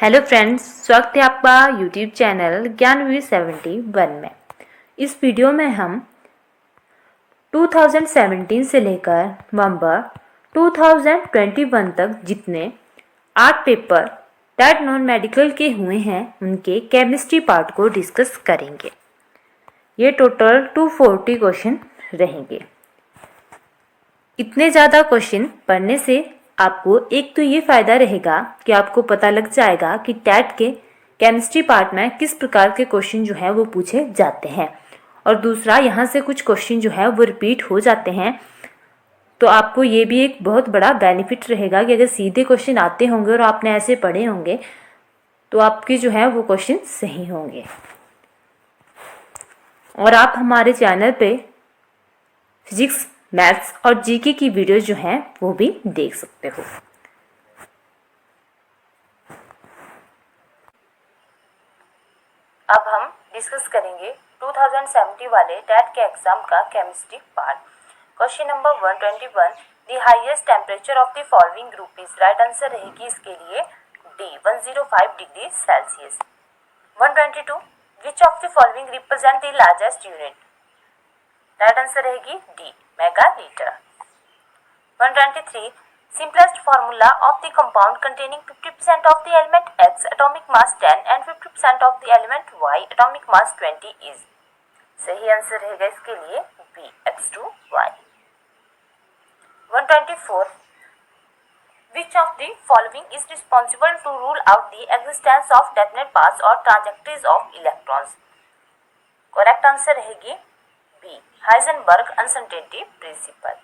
Hello friends, स्वागत है आपका यूट्यूब चैनल ज्ञानवीर 71 में। इस वीडियो में हम 2017 से लेकर नवंबर 2021 तक जितने 8 पेपर टेट नॉन मेडिकल के हुए हैं उनके केमिस्ट्री पार्ट को डिस्कस करेंगे। ये टोटल 240 क्वेश्चन रहेंगे। इतने ज़्यादा क्वेश्चन पढ़ने से आपको एक तो ये फ़ायदा रहेगा कि आपको पता लग जाएगा कि टैट के केमिस्ट्री पार्ट में किस प्रकार के क्वेश्चन जो है वो पूछे जाते हैं, और दूसरा यहाँ से कुछ क्वेश्चन जो है वो रिपीट हो जाते हैं। तो आपको ये भी एक बहुत बड़ा बेनिफिट रहेगा कि अगर सीधे क्वेश्चन आते होंगे और आपने ऐसे पढ़े होंगे तो आपके जो है वो क्वेश्चन सही होंगे। और आप हमारे चैनल पे फिजिक्स, मैथ्स और जीके की वीडियो जो हैं वो भी देख सकते हो। अब हम डिस्कस करेंगे 2070 वाले टैट के एग्जाम का chemistry part. Question number 121, the highest temperature of the following group is. Right answer रहेगी इसके लिए D 105 degree Celsius. 122, which of the following represent the largest unit. Right answer रहेगी D मेगालीटर। 123, simplest formula of the compound containing 50% of the element X atomic mass 10 and 50% of the element Y atomic mass 20 is। सही answer रहेगा इसके लिए B X2Y। 124, which of the following is responsible to rule out the existence of definite paths or trajectories of electrons। Correct answer रहेगी B Heisenberg uncertainty principle।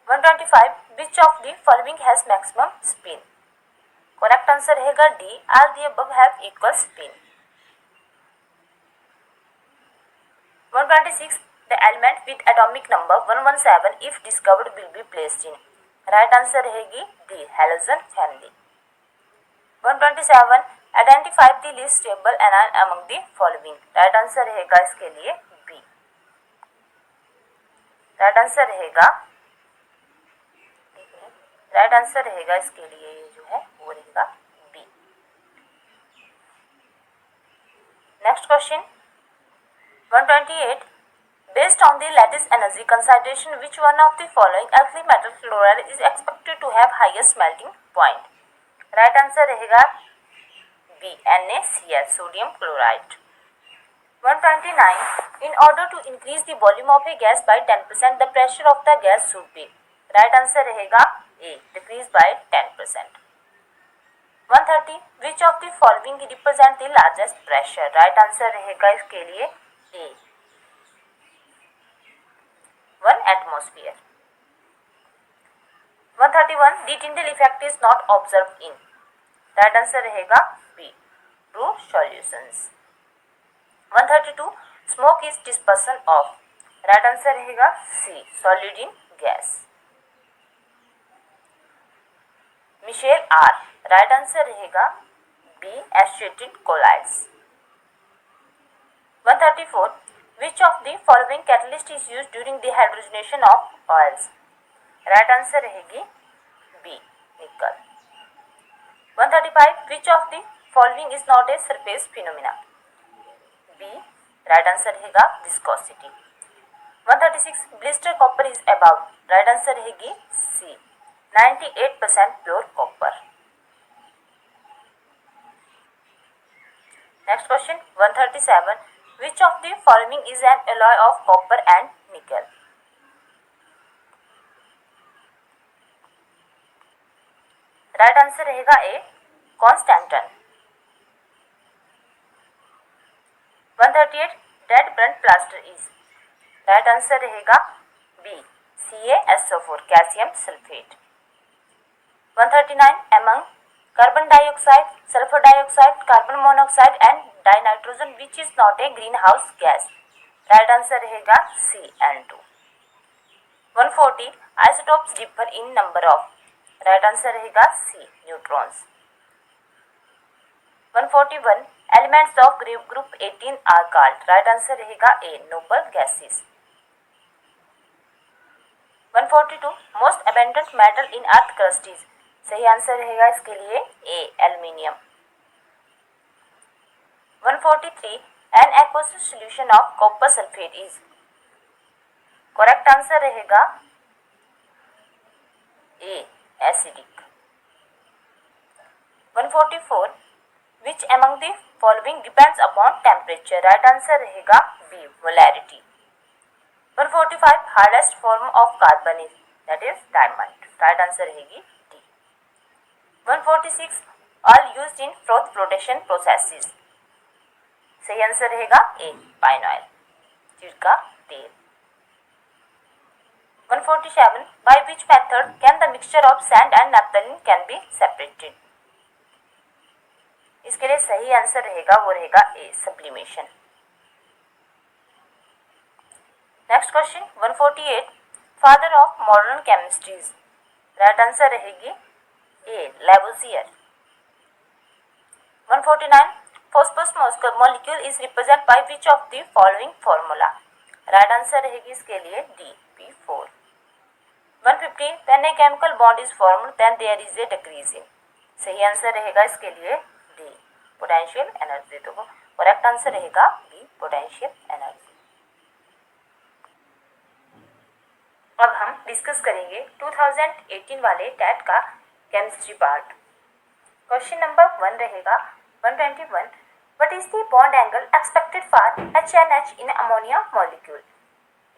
125, which of the following has maximum spin। Correct answer रहेगा D all the above have equal spin। 126, the element with atomic number 117 if discovered will be placed in। Right answer रहेगी D halogen family। 127, identify the least stable anion among the following। Right answer रहेगा इसके लिए B। Right answer रहेगा इसके लिए ये जो है वो रहेगा B. Next question 128, based on the latest energy concentration which one of the following alkali metal chloride is expected to have highest melting point. Right answer रहेगा B NaCl sodium chloride. 129, in order to increase the volume of a gas by 10% the pressure of the gas should be। Right answer रहेगा A decrease by 10%। 130, which of the following represent the largest pressure। Right answer रहेगा इसके लिए A 1 atmosphere। 131, the Tyndall effect is not observed in। Right answer रहेगा B true solutions। 132, smoke is dispersion of। Right answer रहेगा C solid in gas। Micelle are. Right answer रहेगा B acetic colloids. 134, which of the following catalyst is used during the hydrogenation of oils. Right answer रहेगी B nickel. 135, which of the following is not a surface phenomena. B right answer रहेगा viscosity. 136, blister copper is about. Right answer रहेगी सी 98% pure copper. Next question 137, which of the following is an alloy of copper and nickel। Right answer रहेगा A constantan. 138, dead burnt plaster is. Right answer रहेगा B CaSO4 calcium sulphate. 139, among carbon dioxide, sulfur dioxide, carbon monoxide and dinitrogen which is not a greenhouse gas। Right answer रहेगा CN2। 140, isotopes differ in number of। Right answer रहेगा C neutrons. 141, elements of group 18 are called। Right answer रहेगा A noble gases। 142, most abundant metal in earth crust is। सही answer रहेगा इसके लिए A aluminium. 143 an aqueous solution of copper sulphate is. Correct answer रहेगा A acidic. 144 विच among the following depends upon temperature। Right answer रहेगा B molarity. 145 hardest form of carbon is that is diamond. Right answer रहेगी D. 146 oil used in froth flotation processes. सही answer रहेगा A pine oil तिल का तेल। 147 by which method can the mixture of sand and naphthalene can be separated। इसके लिए सही answer रहेगा वो रहेगा A sublimation. Next question 148 father of modern chemistries. Right answer रहेगी A Lavoisier. 149 phosphorus molecule is represent by which of the following formula. Right answer रहेगी इसके लिए D P4। 150 when a chemical bond is formed then there is a decrease in. सही answer रहेगा इसके लिए D potential energy. तो correct answer रहेगा B potential energy. अब हम डिस्कस करेंगे 2018 वाले टैट का केमिस्ट्री पार्ट। क्वेश्चन नंबर 1 रहेगा 121 what is the bond angle expected for HNH in ammonia molecule.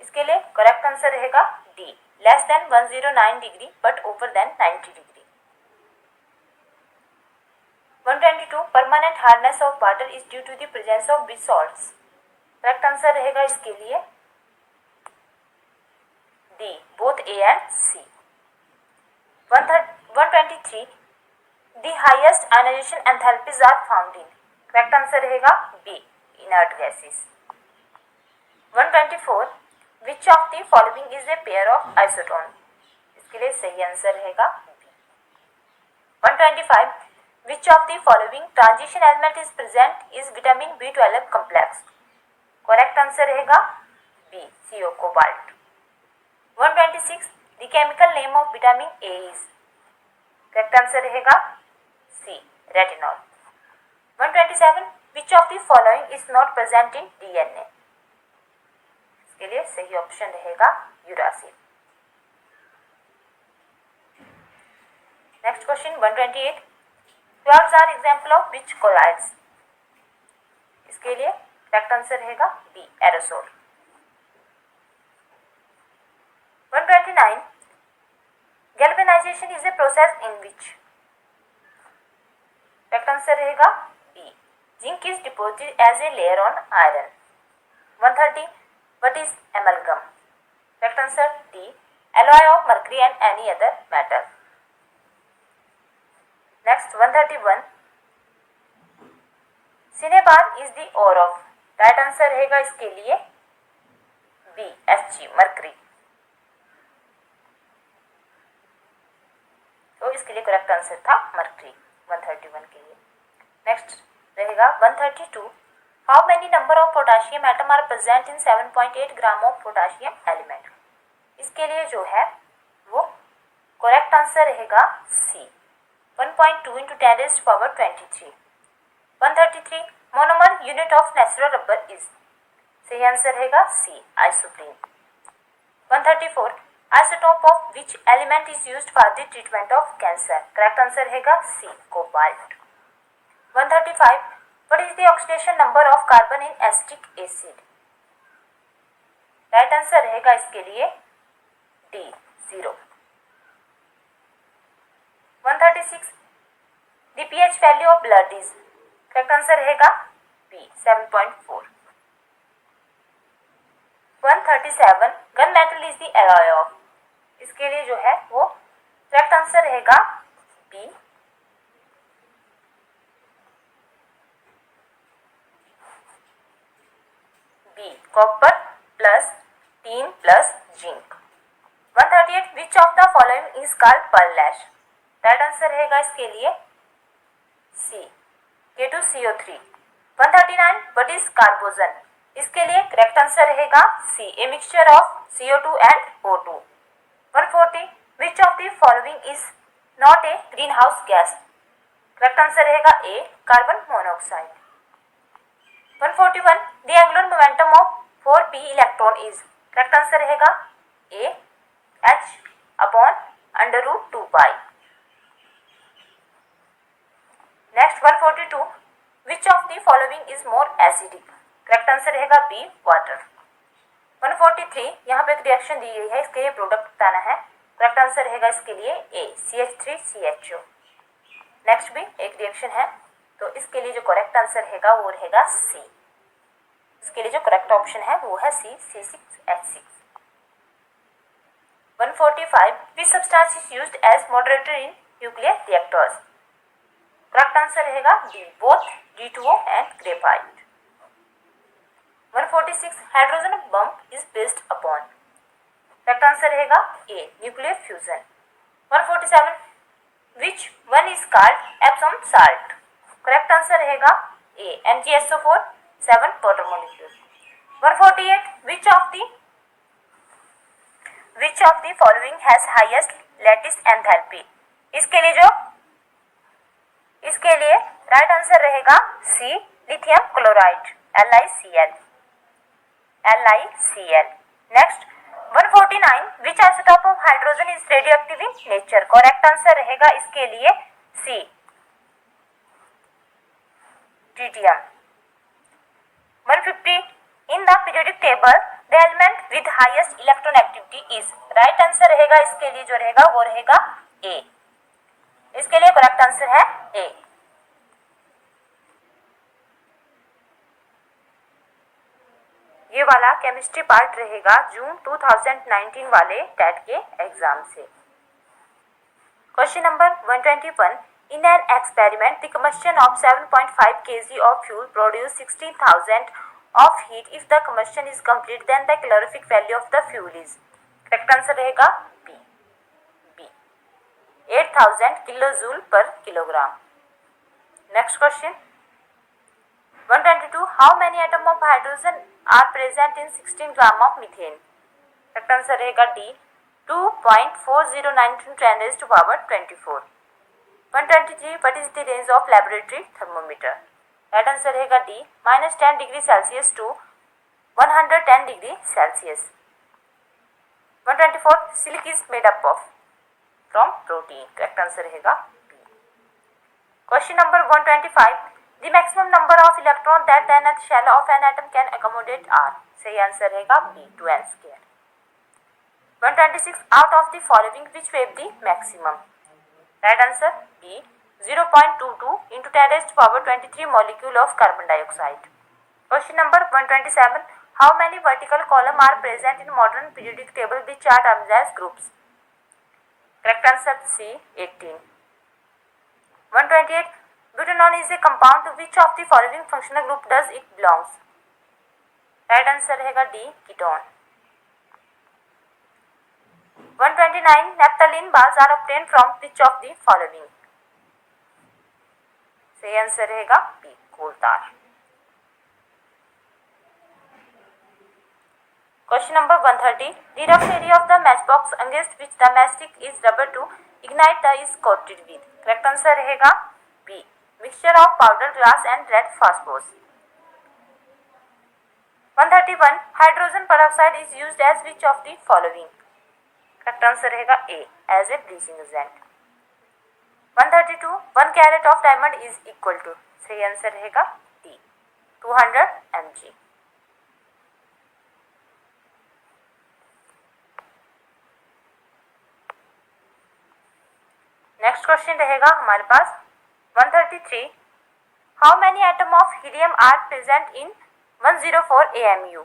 इसके लिए करेक्ट आंसर रहेगा D less than 109 degree but over than 90 degree. 122 permanent hardness of water is due to the presence of which salts। Correct answer रहेगा इसके लिए D both A and C. 123 the highest ionization enthalpies are found in. Correct answer रहेगा B inert gases. 124 which of the following is a pair of isotone. इसके लिए सही answer रहेगा B. 125 which of the following transition element is present is vitamin B12 complex. Correct answer रहेगा B CO cobalt. 126 the chemical name of vitamin A is. Correct answer रहेगा C retinol. 127 which of the following is not present in DNA। इसके लिए सही option रहेगा uracil. Next question 128 clouds are example of which collides. इसके लिए correct answer रहेगा B aerosol. 129 galvanization is a process in which. Correct answer रहेगा B zinc is deposited as a layer on iron. 130 what is amalgam। correct answer D alloy of mercury and any other metal। next 131 cinnabar is the ore of। right answer रहेगा इसके लिए B Hg mercury। तो इसके लिए correct answer था mercury 131 के लिए। Next रहेगा 132 How many number of potassium atom are present in 7.8 gram of potassium element। इसके लिए जो है वो करेक्ट आंसर रहेगा C 1.2 into 10 raised to power 23। 133 monomer unit of natural rubber is। सही आंसर रहेगा C isoprene। 134 isotope of which element is used for the treatment of cancer। Correct answer रहेगा C cobalt। 135 What is the oxidation number of carbon in acetic acid। Right answer रहेगा इसके लिए D 0। 136 The pH value of blood is। Correct answer रहेगा B 7.4। 137 gun metal is the alloy of. इसके लिए जो है वो करेक्ट आंसर रहेगा B copper plus tin plus zinc. 138 which of the following is called pearl ash. Right answer रहेगा इसके लिए सी K2CO3। 139 what is carbogen. इसके लिए करेक्ट आंसर रहेगा C a mixture of CO2 and O2। 140 which of the following is not a green house gas. Correct answer रहेगा A carbon monoxide. 141 the angular momentum of 4p electron is. Correct answer रहेगा A h upon under root 2 pi. Next 142 which of the following is more acidic. Correct answer रहेगा B water. 143 यहाँ पे एक reaction दी गई है, इसके लिए प्रोडक्ट बताना है। करेक्ट आंसर रहेगा इसके लिए ए CH3CHO। नेक्स्ट भी एक रिएक्शन है, तो इसके लिए जो करेक्ट आंसर रहेगा वो रहेगा सी। इसके लिए जो करेक्ट ऑप्शन है वो है C C6H6। 145 which substance is used as moderator in nuclear reactors. Correct answer रहेगा D both D2O and graphite. 146 hydrogen bomb is based upon. Correct answer रहेगा A nuclear fusion. 147 which one is called Epsom salt. Correct answer रहेगा A MgSO4 7 water molecule. 148 which of the following has highest lattice enthalpy. इसके लिए right answer रहेगा C lithium chloride LiCl। Next 149 which isotope of hydrogen is radioactive in nature. Correct answer रहेगा इसके लिए C tritium. 150 in the periodic table the element with highest electron activity is. Right answer रहेगा इसके लिए जो रहेगा वो रहेगा ए। इसके लिए करेक्ट आंसर है ए। ये वाला केमिस्ट्री पार्ट रहेगा जून 2019 वाले टेट के एग्जाम से। Question number 121 in an experiment the combustion of 7.5 kg of fuel produce 16,000 of heat if the combustion is complete then the calorific value of the fuel is. Correct answer रहेगा B 8,000 kilo joule per kilogram. Next question 122 how many atom of hydrogen are present in 16 gram of methane। Correct answer रहेगा D 2.4092 10 raised to power 24। 123 what is the range of laboratory thermometer। Right answer रहेगा D -10 degree Celsius to 110 degree Celsius. 124 silk is made up of from protein. Correct answer रहेगा B. Question number 125 The maximum number of electrons that the nth shell of an atom can accommodate are। सही answer रहेगा B 2n²। 126 out of the following which wave the maximum। Right answer B 0.22 into 10 raised to power 23 molecule of carbon dioxide। Question number 127 how many vertical column are present in modern periodic table which are termed as groups। Correct answer C 18। 128 Butanol is a compound to which of the following functional group does it belongs। Right answer रहेगा D ketone. 129 naphthalene balls are obtained from which of the following। सही answer रहेगा B कोल तार। Question number 130 the rough area of the matchbox against which the matchstick is rubber to ignite the is coated with। Correct answer रहेगा B mixture of powdered glass and red phosphorus। 131 hydrogen peroxide is used as which of the following। Correct answer रहेगा A as a bleaching agent. 132 1 carat of diamond is equal to. सही answer रहेगा D 200 mg। Next question रहेगा हमारे पास 133 how many atom of helium are present in 104 AMU।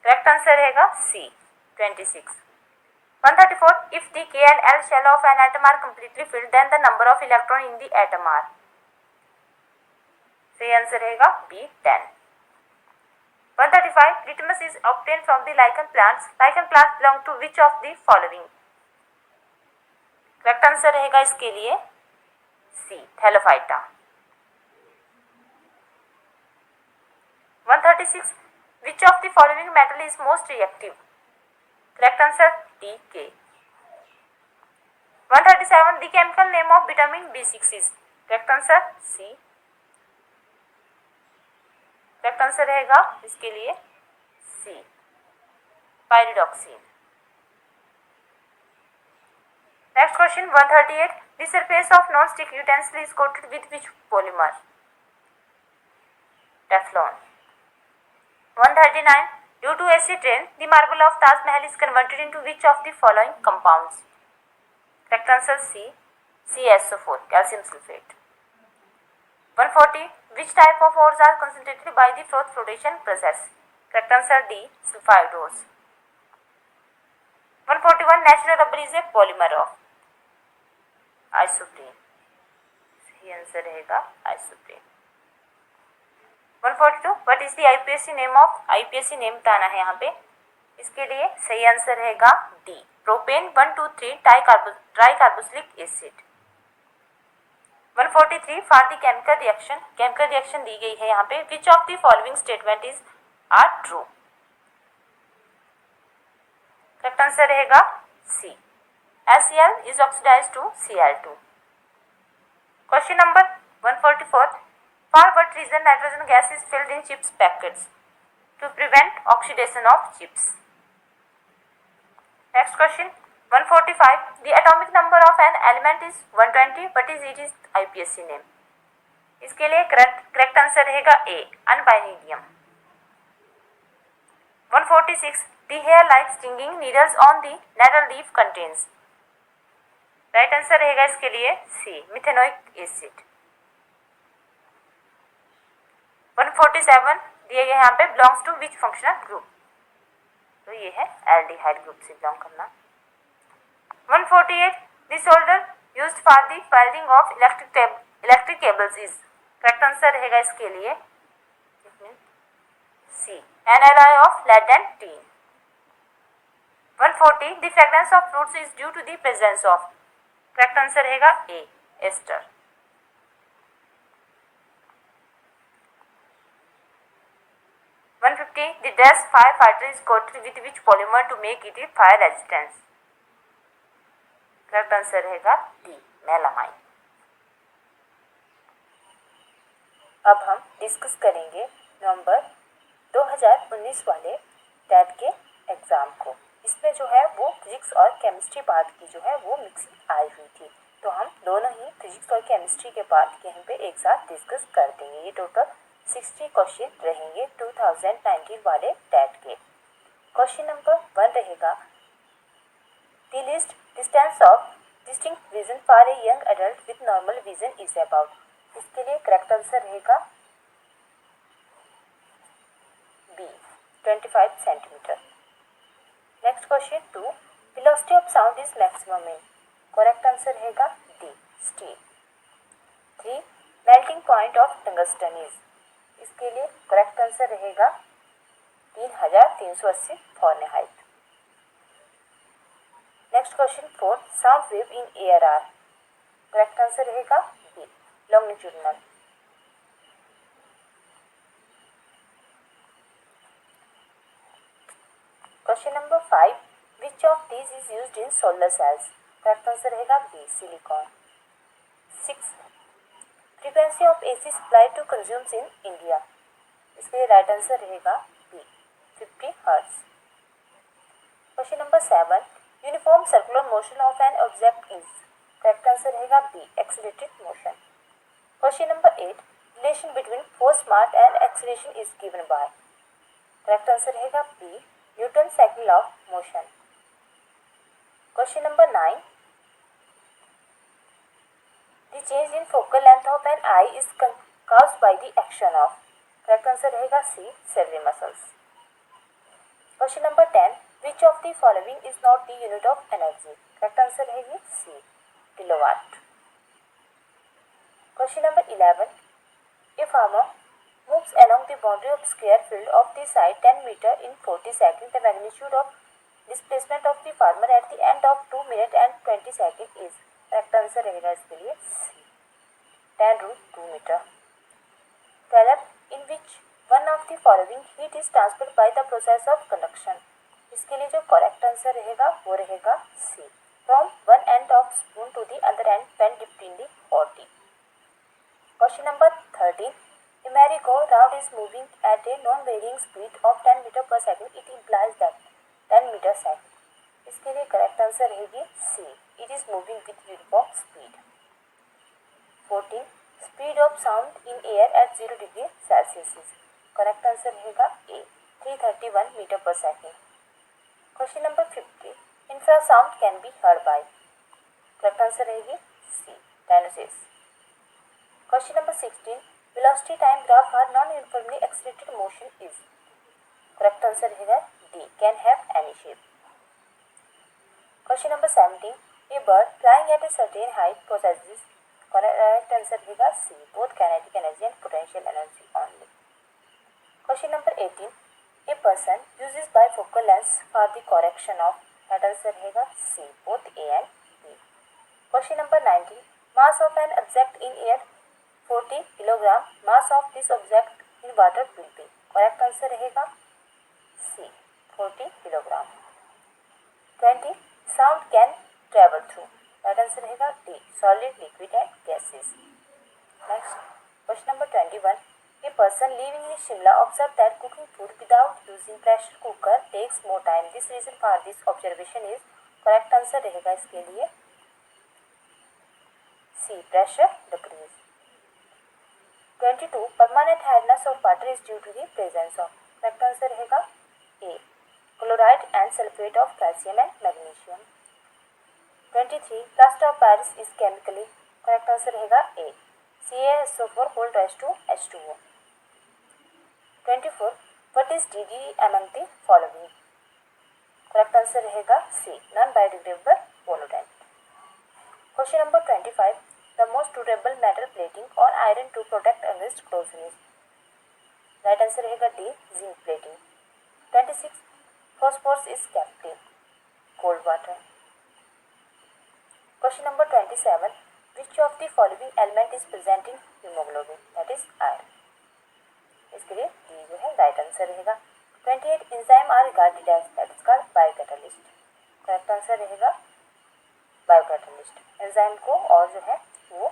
Correct answer रहेगा C 26। 134 if the K and L shell of an atom are completely filled then the number of electron in the atom are। सही answer रहेगा B 10। 135 litmus is obtained from the lichen plants। lichen plants belong to which of the following। Correct answer रहेगा इसके लिए C thallophyta. 136 which of the following metal is most reactive। Correct answer D K। 137 the chemical name of vitamin B6 is, correct answer C, correct answer रहेगा इसके लिए C, pyridoxine. Next question 138 the surface of non stick utensil is coated with which polymer, Teflon. 139 due to acid rain the marble of Taj Mahal is converted into which of the following compounds, correct answer C, CaSO4, calcium sulfate। 140 which type of ores are concentrated by the froth flotation process, correct answer D, sulfide ores। 141 natural rubber is a polymer of isoprene, सही answer रहेगा isoprene। 142 what is the IPAC name of, IPAC name बताना है यहाँ पे, इसके लिए सही answer रहेगा D, propane 123 tri carboxylic acid. 143 for the chemical reaction दी गई है यहाँ पे, which of the following statement is are true, correct answer रहेगा C, HCl is oxidized to Cl2। Question number 144 for what reason nitrogen gas is filled in chips packets, to prevent oxidation of chips। Next question 145 the atomic number of an element is 120 but is it is IPSC name, इसके लिए correct answer रहेगा ए, अनबाइनीडियम। 146 the hair like stinging needles on the nettle leaf contains, right answer रहेगा इसके लिए सी, methanoic acid. 147 दिए गए यहाँ पे belongs to which functional group, तो ये है एल्डिहाइड ग्रुप से बिलोंग करना। 148 the solder used for the welding of electric cables is, correct answer रहेगा इसके लिए C, an alloy of lead and tin. 140 the fragrance of fruits is due to the presence of, correct answer रहेगा A, ester. 150 the dash firefighter is coated with which polymer to make it fire resistance, correct answer रहेगा D, melamine. अब हम discuss करेंगे नवंबर 2019 वाले TET के exam को। इसमें जो है वो फिजिक्स और केमिस्ट्री पार्ट की जो है वो मिक्सिंग आई हुई थी, तो हम दोनों ही फिजिक्स और केमिस्ट्री के पार्ट यहीं पे एक साथ डिस्कस कर देंगे। ये टोटल 60 क्वेश्चन रहेंगे 2019 वाले टेट के। क्वेश्चन नंबर 1 रहेगा the least distance of distinct vision for a young adult with normal vision is about, इसके लिए करेक्ट आंसर रहेगा B, 25 centimetre. Next question 2 velocity of sound is maximum in, correct answer रहेगा D, steel. 3 melting point of tungsten is, इसके लिए correct answer रहेगा 3380 Fahrenheit. Next question 4 sound wave in air are, correct answer रहेगा B, longitudinal. Question number 5 which of these is used in solar cells, correct answer रहेगा B, silicon. 6 frequency of AC supply to consumers in India, इसके लिए right answer रहेगा B, 50 hertz. Question number 7 uniform circular motion of an object is, correct answer रहेगा B, accelerated motion. Question number 8 relation between force mass and acceleration is given by, correct answer रहेगा B, Newton cycle of motion. Question number 9 the change in focal length of an eye is caused by the action of, correct answer रहेगा C, ciliary muscles। Question number 10 which of the following is not the unit of energy, correct answer रहेगी C, kilowatt। Question number 11 a farmer moves along the boundary of square field of the side 10 meter in 40 seconds, the magnitude of displacement of the farmer at the end of 2 minutes and 20 seconds is, correct answer रहेगा इसके लिए C, 10√2 metre. 12 in which one of the following heat is transferred by the process of conduction, इसके लिए जो correct answer रहेगा वो रहेगा C, from one end of spoon to the other end when dipped in the hot tea. Question number 13. A merry-go-round is moving at a non-varying speed of 10 metre per second. It implies that 10 metre second. इसके लिए correct answer रहेगी C. It is moving with uniform speed. 14. Speed of sound in air at 0 degree Celsius. Correct answer रहेगा ए. 331 metre per second. Question number 15. Infrasound can be heard by. Correct answer रहेगी सी. Dinosaurs. Question number 16. Velocity time graph for non-uniformly accelerated motion is. Correct answer रहेगा D. Can have any shape. Question number 17. A bird flying at a certain height possesses. Correct answer रहेगा C. Both kinetic energy and potential energy only. Question number 18. A person uses bifocal lens for the correction of. Correct answer रहेगा C. Both A and B. Question number 19. Mass of an object in air 40 kilogram. Mass of this object in water will be. Correct answer रहेगा C. 40 kilogram. 20. Sound can travel through. Correct answer रहेगा D. Solid, liquid and gases. Next question number 21. A person living in Shimla observe that cooking food without using pressure cooker takes more time. This reason for this observation is. Correct answer रहेगा इसके लिए C. Pressure decrease. 22. Permanent hardness of water is due to the presence of. Correct answer रहेगा A. Chloride and sulfate of calcium and magnesium. 23. Plaster of Paris is chemically. Correct answer रहेगा A. CaSO4 whole rise to H2O. 24. What is DD among the following? Correct answer रहेगा C. Non-biodegradable pollutant. Question number 25. The most durable metal plating or iron to protect against corrosion is. Right answer रहेगा D. Zinc plating. 26. Phosphorus is kept in cold water. Question number 27. Which of the following element is present in hemoglobin? That is iron. इसके लिए D जो है right answer रहेगा. 28. Enzyme are regarded as. That is called biocatalyst. Correct answer रहेगा biocatalyst. Enzyme को और जो है वो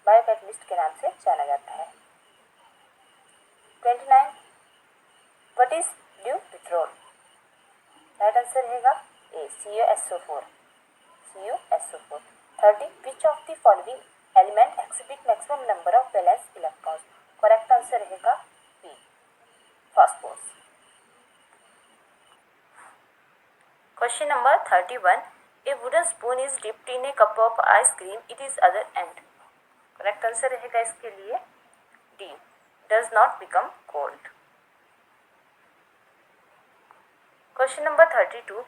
बायोकैटलिस्ट के नाम से जाना जाता है. 29. What is due withdrawal? Right answer रहेगा A. CuSO4. 30. Which of the following element exhibit maximum number of valence electrons? Correct answer रहेगा B. Phosphorus. Question number 31. A wooden spoon is dipped in a cup of ice cream. It is other end. Correct answer रहेगा इसके लिए D. Does not become cold. Question number 32.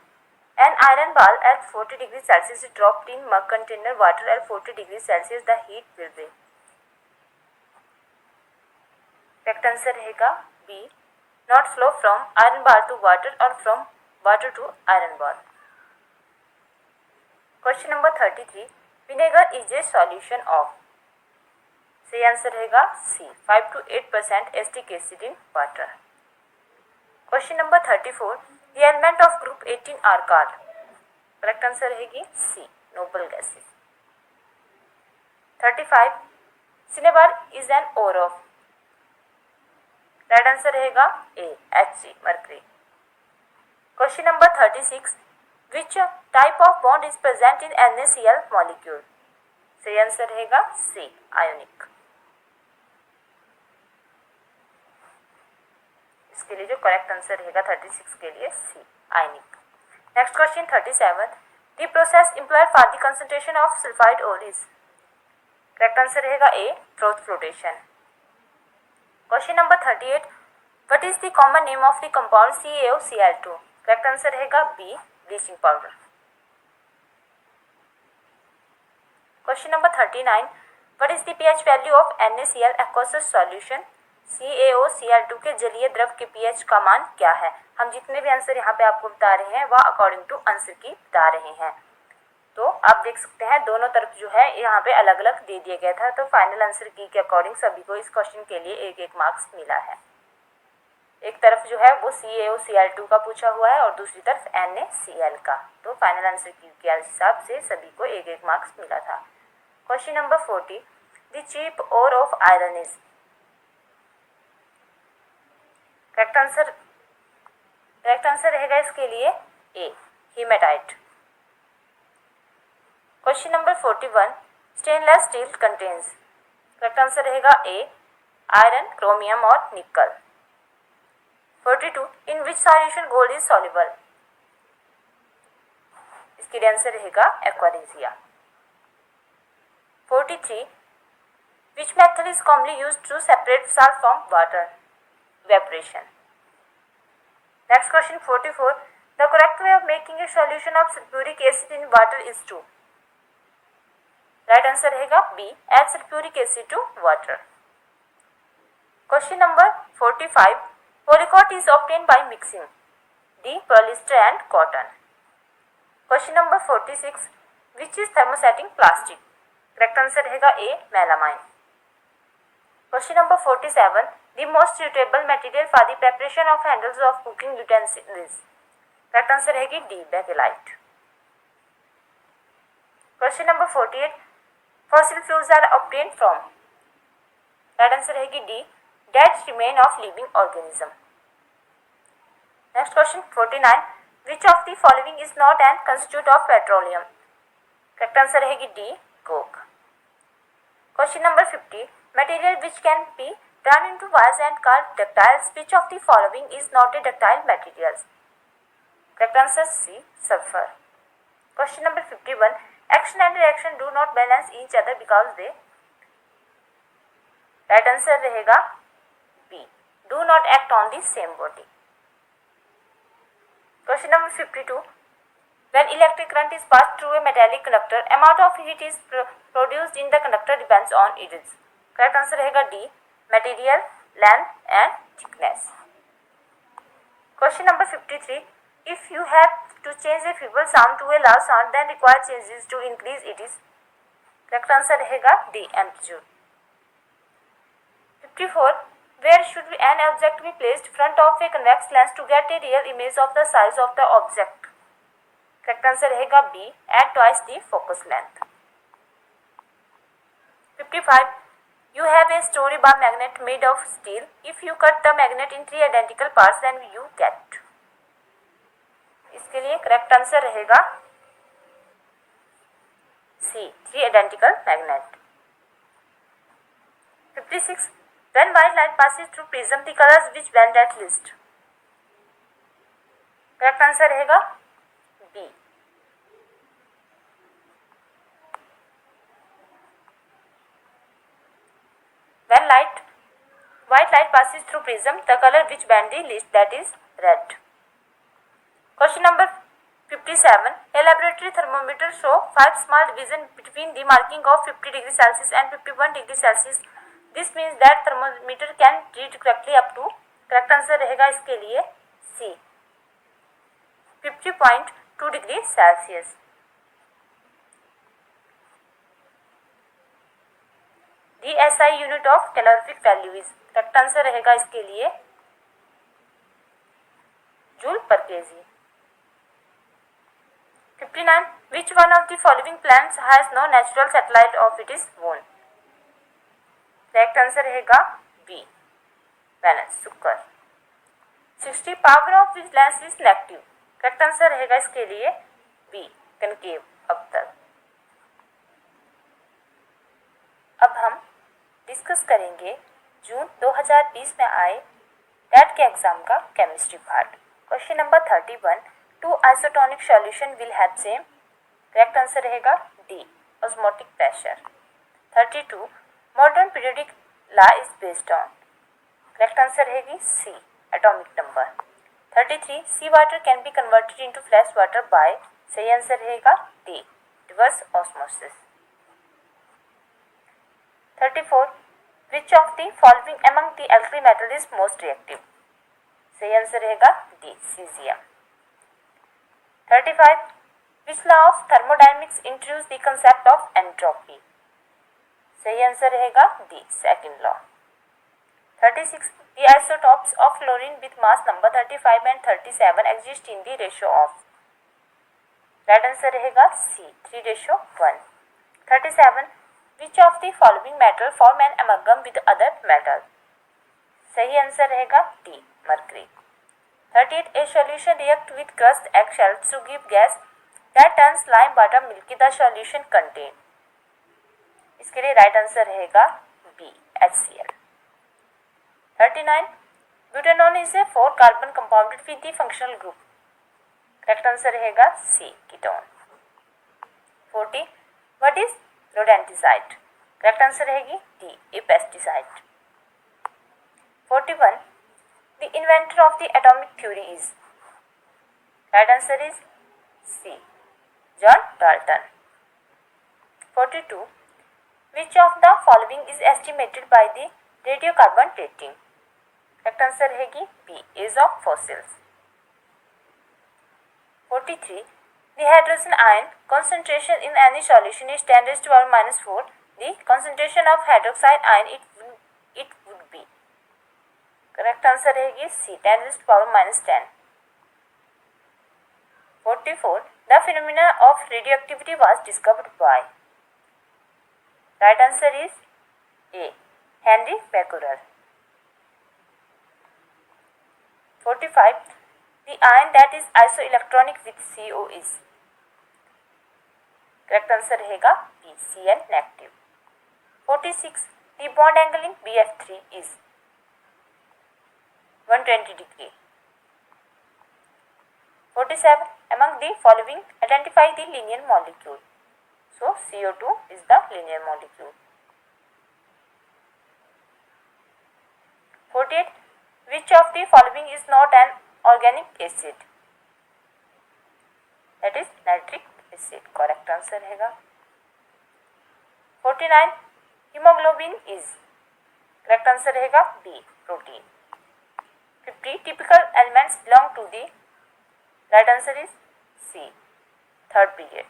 An iron ball at 40 degrees Celsius is dropped in mug container water at 40 degrees Celsius. The heat will be. Correct answer रहेगा B. Not flow from iron ball to water or from water to iron ball. Question number 33. Vinegar is a solution of. सही answer रहेगा C. 5 to 8% acetic acid in water. Question number 34. The element of group 18 are called. Correct answer रहेगी C. Noble gases. 35. Cinnabar is an ore of. Right answer रहेगा A. Hg. Mercury. Question number 36. Which type of bond is present in NaCl molecule? सही answer रहेगा C. Ionic. इसके लिए जो correct answer रहेगा 36 के लिए C. Ionic. Next question 37. The process employed for the concentration of sulfide ore is. Correct answer रहेगा A. Froth flotation. Question number 38. What is the common name of the compound CaOCl2? Correct answer रहेगा B. Bleaching powder. Question number 39. What is the pH value of NaCl aqueous solution? CaOCl2 के जलीय द्रव के pH का मान क्या है? हम जितने भी आंसर यहाँ पे आपको बता रहे हैं वह अकॉर्डिंग टू आंसर की बता रहे हैं. तो आप देख सकते हैं दोनों तरफ जो है यहाँ पे अलग अलग दे दिया गया था. तो फाइनल आंसर की के अकॉर्डिंग सभी को इस क्वेश्चन के लिए एक एक मार्क्स मिला है. एक तरफ जो है वो CaOCl2 का पूछा हुआ है और दूसरी तरफ NaCl का। तो फाइनल आंसर के हिसाब से सभी को 1-1 मार्क्स मिला था। Question number 40, the chief ore of iron is. Correct answer रहेगा इसके लिए A, haematite. Question number 41, stainless steel contains. Correct answer रहेगा ए, आयरन, क्रोमियम और nickel. 42, in which solution gold is soluble. इसके लिए आंसर रहेगा aqua regia. 43, which method is commonly used to separate salt from water, evaporation. Next question 44, the correct way of making a solution of sulphuric acid in water is to. Right answer रहेगा B, add sulphuric acid to water. Question number 45, polycot is obtained by mixing D, polyester and cotton. Question number 46, which is thermosetting plastic? Correct answer रहेगा A, melamine. Question number 47, the most suitable material for the preparation of handles of cooking utensils. Correct answer रहेगी D, bakelite. Question number 48, fossil fuels are obtained from. Right answer रहेगी D, dead remain of living organism. Next question 49, which of the following is not an constituent of petroleum? Correct answer रहेगी D, coke. Question number 50, material which can be turned into wires and called ductiles, which of the following is not a ductile material? Correct answer C, sulfur. Question number 51, action and reaction do not balance each other because they. Right answer रहेगा B, do not act on the same body. Question number 52, when electric current is passed through a metallic conductor, amount of heat is produced in the conductor depends on its. Correct answer रहेगा D, material, length and thickness. Question number 53, if you have to change a feeble sound to a loud sound, then require changes to increase its. Correct answer रहेगा D, amplitude. 54, where should an object be placed front of a convex lens to get a real image of the size of the object? Correct answer रहेगा B, at twice the focus length. 55, you have a story bar magnet made of steel. If you cut the magnet in 3 identical parts, then you get. इसके लिए correct answer रहेगा C, 3 identical magnet. 56, when white light passes through prism, the colors which blend at least. Correct answer रहेगा B. When white light passes through prism, the color which bend the least, that is red. Question number 57, a laboratory thermometer show 5 small divisions between the marking of 50 degrees Celsius and 51 degrees Celsius. This means that thermometer can read correctly up to. Correct answer रहेगा इसके लिए C, 50.2 degree Celsius. The SI unit of calorific value is. Correct answer रहेगा इसके लिए joule पर KG. 59, which one of the following plants has no natural satellite of its own? Correct answer रहेगा B, balance शुक्र. 60, power of which lens is negative. Correct answer रहेगा इसके लिए B, concave अवतल. अब हम डिस्कस करेंगे जून 2020 में आए टेट के एग्जाम का chemistry part. Question number 31, 2 isotonic solution will have same. Correct answer रहेगा D, osmotic pressure. 32, modern periodic law is based on. Correct answer रहेगी C, atomic number. 33, sea water can be converted into fresh water by. सही answer रहेगा D, reverse osmosis. 34, which of the following among the alkali metal is most reactive? सही answer रहेगा D, cesium. 35, which law of thermodynamics introduced the concept of entropy? सही answer रहेगा D, second law. 36, The isotopes of fluorine with mass number 35 and 37 exist in the ratio of, right answer रहेगा सी 3:1. 37. Which of the following metal form an amalgam with other metal? सही answer रहेगा D mercury. 38. A solution react with crushed eggshells to give gas that turns lime water milky. The solution contain. इसके लिए right answer रहेगा B HCl. 39. Butanol is a 4 carbon compounded with the functional group. Correct answer रहेगा C ketone. 40. What is rodenticide? Correct answer रहेगी D a pesticide. 41. The inventor of the atomic theory is, right answer is C, John Dalton. 42. Which of the following is estimated by the radiocarbon dating? Correct answer रहेगी B, age of fossils. 43. The hydrogen ion concentration in any solution is 10⁻⁻⁴. The concentration of hydroxide ion it would be. Correct answer रहेगी सी 10⁻⁻10. 44. The phenomena of radioactivity was discovered by. Right answer is A, Henry Becquerel. 45. The ion that is isoelectronic with CO is. Correct answer रहेगा B, Cn negative. 46. The bond angle in BF3 is 120 degree. 47. Among the following, identify the linear molecule. So CO2 is the linear molecule. 48. Which of the following is not an organic acid? That is nitric acid. Correct answer रहेगा. 49. Hemoglobin is. Correct answer रहेगा B, protein. 50. Typical elements belong to the. Right answer is C, third period.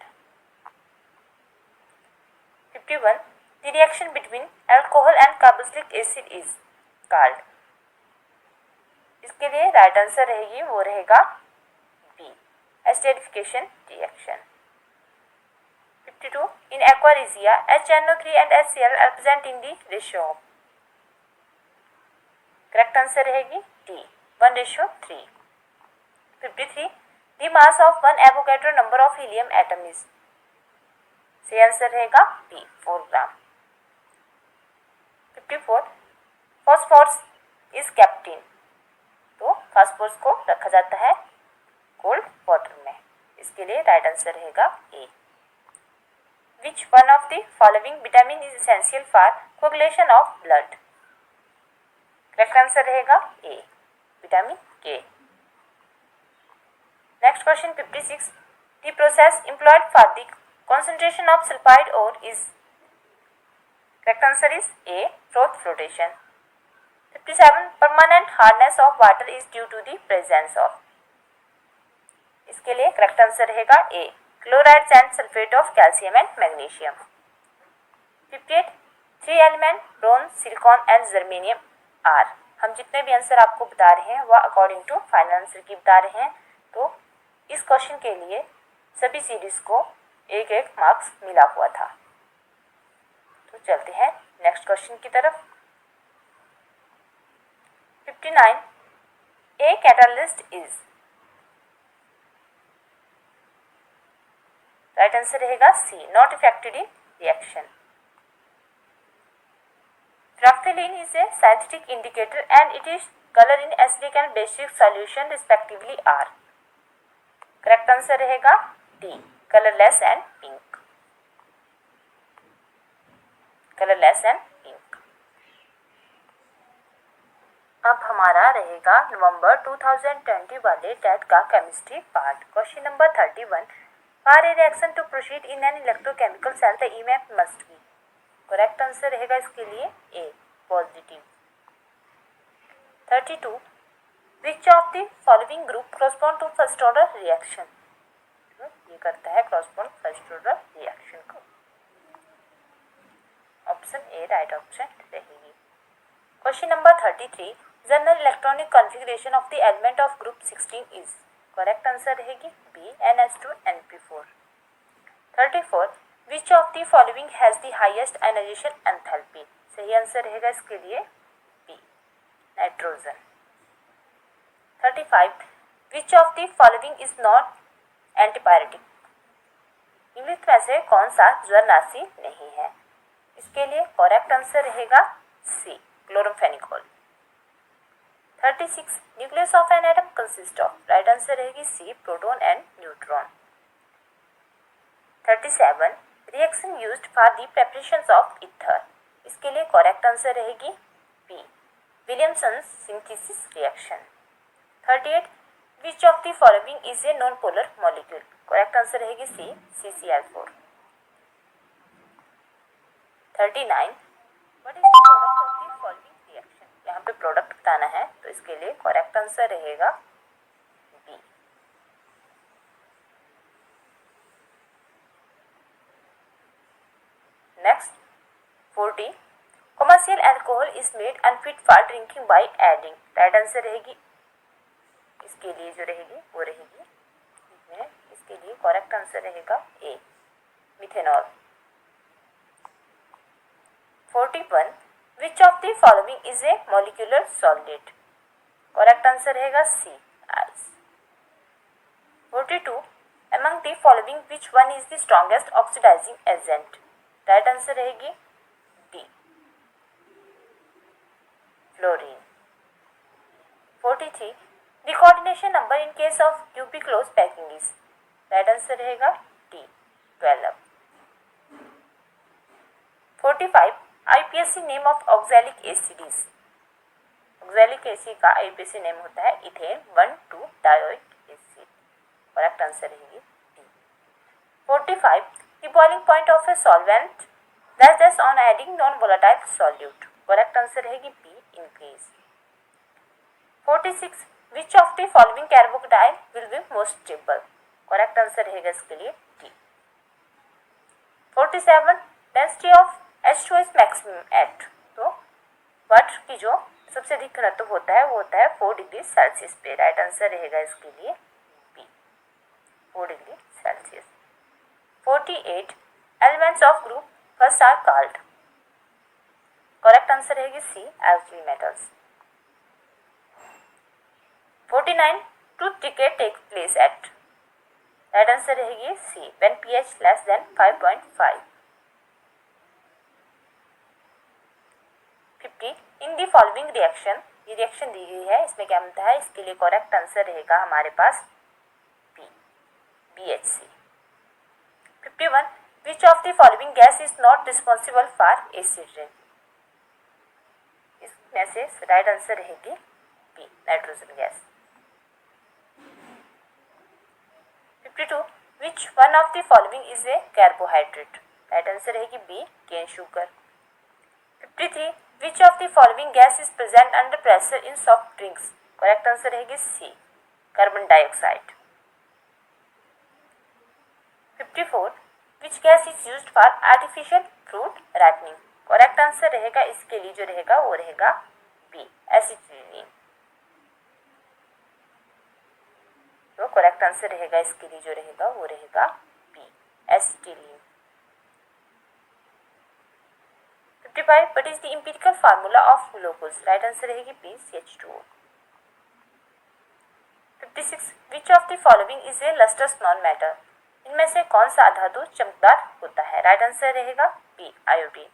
51. The reaction between alcohol and carboxylic acid is called. इसके लिए right answer रहेगी वो रहेगा B, esterification reaction. 52. In aquaresia, HNO3 and HCl are present in the ratio of. Correct answer रहेगी D 1:3. 53. The mass of one Avogadro number of helium atom is. सही answer रहेगा B 4 gram. 54. Phosphorus is kept in. तो phosphorus को रखा जाता है cold water में. इसके लिए राइट आंसर रहेगा A. Which one of the following vitamin is essential for coagulation of blood? Correct answer रहेगा A, vitamin K. Next question 56. The process employed for the concentration of sulfide ore is. Correct answer is A, froth flotation. 57. Permanent hardness of water is due to the presence of. इसके लिए correct answer रहेगा A, chlorides and sulphate of calcium and magnesium. 58. 3 element boron, silicon and germanium are. हम जितने भी answer आपको बता रहे हैं वह अकॉर्डिंग टू फाइनल आंसर की बता रहे हैं. तो इस क्वेश्चन के लिए सभी सीरीज को एक एक मार्क्स मिला हुआ था. तो चलते हैं नेक्स्ट क्वेश्चन की तरफ. 59. A catalyst is. Right answer रहेगा C, not affected in reaction. Naphthalene is a synthetic indicator and it is color in acidic and basic solution respectively are. Correct answer रहेगा D, colorless and pink. Colorless and pink. अब हमारा रहेगा नवंबर 2020 वाले TET का chemistry part. Question number 31. For a reaction to proceed in an electrochemical cell, the EMF must be. Correct answer रहेगा इसके लिए A, positive. 32. Which of the following group correspond to first order reaction? ये करता है correspond first order reaction को. Option A right option रहेगी. Question number 33. General electronic configuration of the element of group 16 is, correct answer रहेगी B NH2 NP4। 34 which of the following has the highest ionization enthalpy, सही answer रहेगा इसके लिए B nitrogen. 35 which of the following is not antipyretic, निम्नलिखित में से कौन सा ज्वरनाशी नहीं है, इसके लिए करेक्ट आंसर रहेगा C chloramphenicol. 36 nucleus of an atom consist of, right answer रहेगी C proton and neutron. 37 reaction used for the preparation of ether, इसके लिए करेक्ट आंसर रहेगी B Williamson synthesis reaction. 38 which of the following is a non polar molecule, correct answer रहेगी C CCl4। 39 what is the product of the following reaction, यहाँ पे product बताना है तो इसके लिए करेक्ट आंसर रहेगा B. Next 40 commercial alcohol is made unfit for drinking by adding, right answer रहेगी इसके लिए जो रहेगी वो रहेगी इसके लिए करेक्ट आंसर रहेगा A methanol. 41 which of the following is a molecular solid, correct answer रहेगा C ice. 42 among the following which one is the strongest oxidizing agent, right answer रहेगी D fluorine. 43 the coordination number in case of cubic close packing is, right answer रहेगा D 12। 45 IPAC name of oxalic acid is, oxalic acid का IPAC name होता है ethane 1,2 dioic acid, correct answer रहेगी D. 45 the boiling point of a solvent less than on adding non volatile solute, correct answer रहेगी B increase। 46 which of the following carbocation will be most stable, correct answer रहेगा इसके लिए D. 47 density of H2 is maximum at, तो water की जो सबसे अधिक घनत्व होता है वो होता है 4 डिग्री सेल्सियस पे, राइट आंसर रहेगा इसके लिए B 4 degree Celsius. 48 elements of group first are called, correct answer रहेगी C alkali metals। 49 tooth decay take place at, right answer रहेगी C when pH less than 5.5। 50 in the following reaction, ये reaction दी गई है इसमें क्या मिलता है, इसके लिए करेक्ट आंसर रहेगा हमारे पास B BHC। 51 which of the following gas is not responsible for acid rain, इसमें से राइट आंसर रहेगी B nitrogen gas. 52 which one of the following is a carbohydrate, right answer रहेगी B cane sugar. 53 which of the following gas is present under pressure in soft drinks, correct answer रहेगी C carbon dioxide. 54 which gas is used for artificial fruit ripening, correct answer रहेगा इसके लिए जो रहेगा वो रहेगा B acetylene, तो correct answer रहेगा इसके लिए जो रहेगा वो रहेगा B acetylene. 55 what is the empirical formula of glucose, right answer रहेगी B CH2O। 56 which of the following is a lustrous non-matter, इनमें से कौन सा धातु चमकदार होता है, राइट आंसर रहेगा B iodine.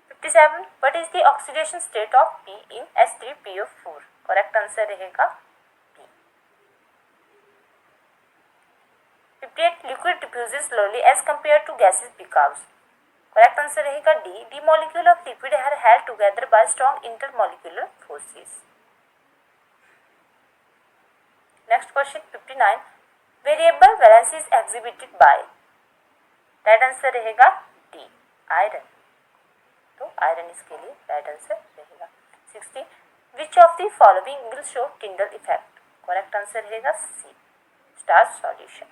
57 what is the oxidation state of P in H3PO4, correct answer रहेगा B. 58 liquid diffuses slowly as compared to gases because, correct answer रहेगा D the molecule of liquid are held together by strong intermolecular forces. Next question 59 variable valence is exhibited by, right answer रहेगा D iron, तो iron इसके लिए right answer रहेगा। 60 which of the following will show Tyndall effect, correct answer रहेगा C starch solution.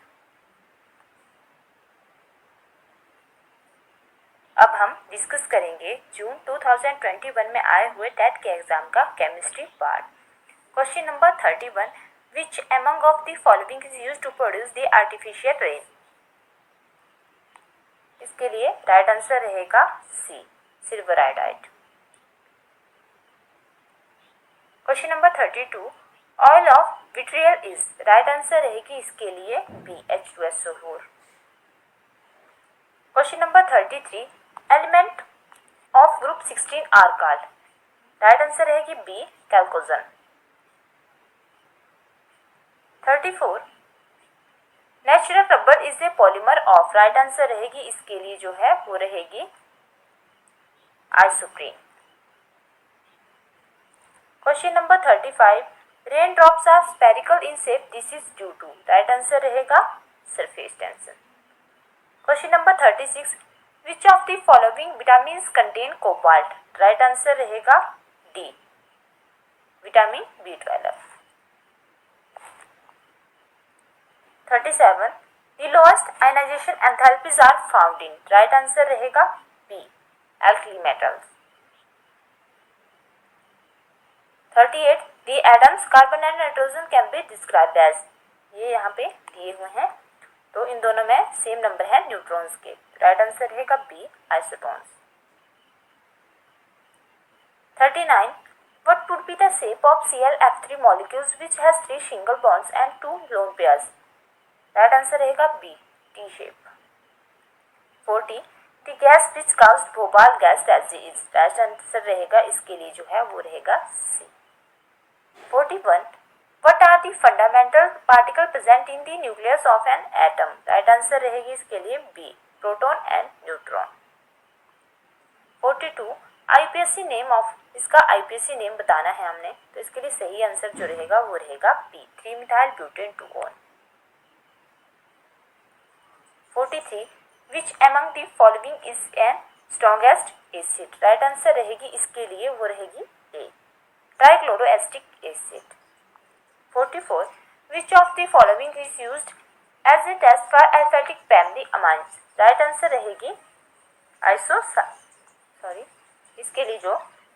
अब हम discuss करेंगे जून 2021 में आए हुए टेट के एग्जाम का chemistry part. Question number 31, which among of the following is used to produce the artificial rain. इसके लिए राइट आंसर रहेगा C, silver iodide. Question number 32, oil of vitriol is, right answer रहेगी इसके लिए B, H2SO4। Question number 33, element of group 16 are called, right answer रहेगी B, chalcogen. 34, natural rubber is a polymer of, right answer रहेगी इसके लिए जो है वो रहेगी isoprene. Question number 35, rain drops are spherical in shape, this is due to, right answer रहेगा surface tension. Question number 36, which of the following vitamin contain cobalt, right answer रहेगा D, vitamin B12। 37, the lowest ionization enthalpies are found in, right answer रहेगा B, alkali metals। 38, the atoms carbon and nitrogen can be described as, ये यहाँ पे दिए हुए हैं तो इन दोनों में सेम नंबर है न्यूट्रॉन्स के, राइट आंसर रहेगा B, आइसोटॉन्स। 39, what would be the shape of ClF3 molecules which has 3 single bonds and 2 lone pairs, right answer रहेगा B, T shape. 40, the gas which caused Bhopal gas disease, right answer रहेगा इसके लिए जो है वो रहेगा C. 41, what are the fundamental particle present in the nucleus of an atom, right answer रहेगी इसके लिए B, proton and neutron. 42, IPSC name of, इसका आईपीएससी नेम बताना है हमने तो इसके लिए सही आंसर जो रहेगा वो रहेगा B, 3-methyl butane 2-on। 43, which among the following is an strongest acid, right answer रहेगी इसके लिए वो रहेगी ए, trichloroacetic acid. 44, which of the following is used as a test for aliphatic primary amines, right answer रहेगी इसके लिए जो